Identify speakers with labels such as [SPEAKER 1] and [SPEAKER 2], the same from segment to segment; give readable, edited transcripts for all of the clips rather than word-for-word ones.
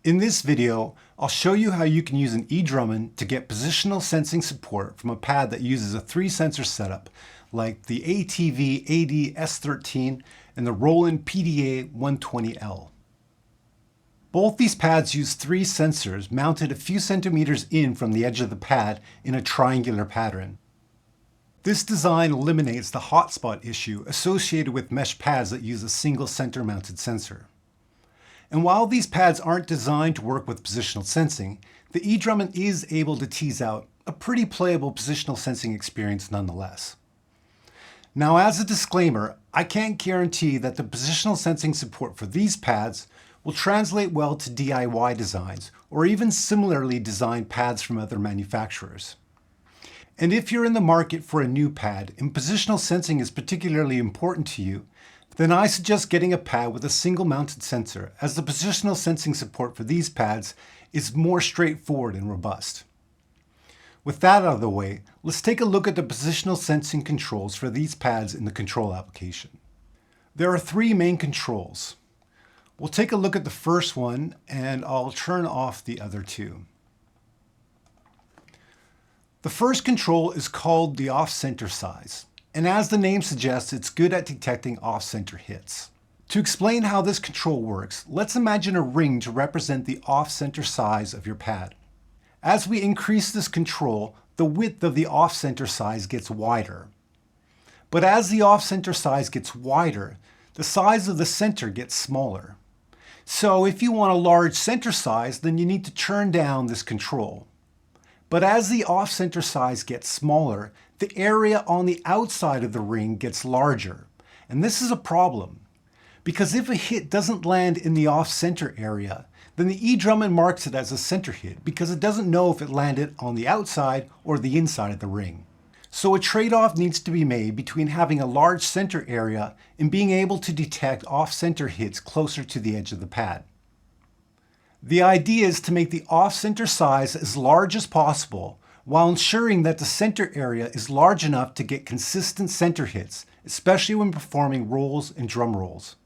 [SPEAKER 1] In this video, I'll show you how you can use an eDRUMin to get positional sensing support from a pad that uses a 3-sensor setup like the ATV-AD-S13 and the Roland PDA-120L. Both these pads use 3 sensors mounted a few centimeters in from the edge of the pad in a triangular pattern. This design eliminates the hotspot issue associated with mesh pads that use a single center-mounted sensor. And while these pads aren't designed to work with positional sensing, the eDRUMin is able to tease out a pretty playable positional sensing experience nonetheless. Now, as a disclaimer, I can't guarantee that the positional sensing support for these pads will translate well to DIY designs or even similarly designed pads from other manufacturers. And if you're in the market for a new pad and positional sensing is particularly important to you, then I suggest getting a pad with a single mounted sensor, as the positional sensing support for these pads is more straightforward and robust. With that out of the way, let's take a look at the positional sensing controls for these pads in the control application. There are 3 main controls. We'll take a look at the first one, and I'll turn off the other 2. The first control is called the off-center size. And as the name suggests, it's good at detecting off-center hits. To explain how this control works, let's imagine a ring to represent the off-center size of your pad. As we increase this control, the width of the off-center size gets wider. But as the off-center size gets wider, the size of the center gets smaller. So if you want a large center size, then you need to turn down this control. But as the off-center size gets smaller, the area on the outside of the ring gets larger. And this is a problem, because if a hit doesn't land in the off-center area, then the eDRUMin marks it as a center hit because it doesn't know if it landed on the outside or the inside of the ring. So a trade-off needs to be made between having a large center area and being able to detect off-center hits closer to the edge of the pad. The idea is to make the off-center size as large as possible while ensuring that the center area is large enough to get consistent center hits, especially when performing rolls and drum rolls.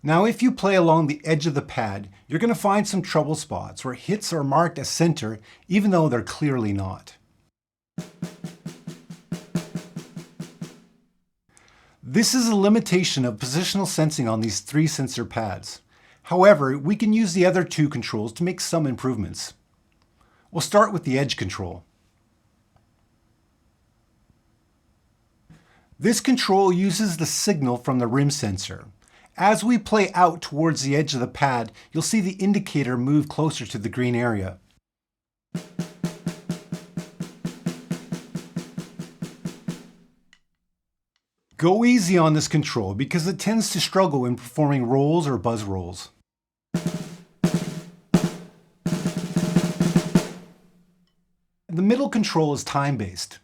[SPEAKER 1] Now, if you play along the edge of the pad, you're going to find some trouble spots where hits are marked as center even though they're clearly not. This is a limitation of positional sensing on these 3 sensor pads. However, we can use the other 2 controls to make some improvements. We'll start with the edge control. This control uses the signal from the rim sensor. As we play out towards the edge of the pad, you'll see the indicator move closer to the green area. Go easy on this control because it tends to struggle when performing rolls or buzz rolls. The middle control is time-based.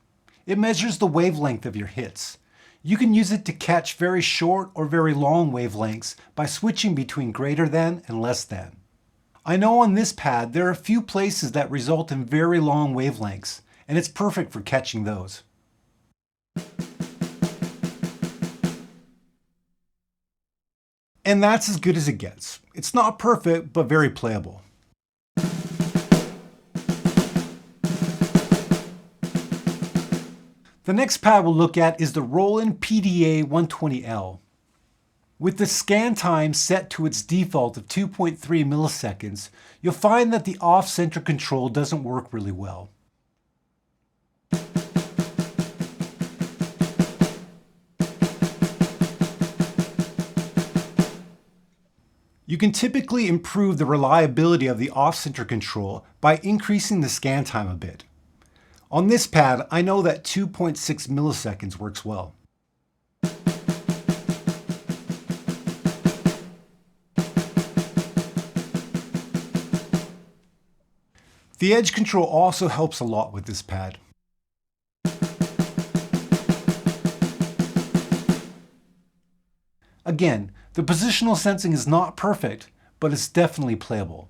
[SPEAKER 1] It measures the wavelength of your hits. You can use it to catch very short or very long wavelengths by switching between greater than and less than. I know on this pad there are a few places that result in very long wavelengths, and it's perfect for catching those. And that's as good as it gets. It's not perfect, but very playable. The next pad we'll look at is the Roland PDA-120L. With the scan time set to its default of 2.3 milliseconds, you'll find that the off-center control doesn't work really well. You can typically improve the reliability of the off-center control by increasing the scan time a bit. On this pad, I know that 2.6 milliseconds works well. The edge control also helps a lot with this pad. Again, the positional sensing is not perfect, but it's definitely playable.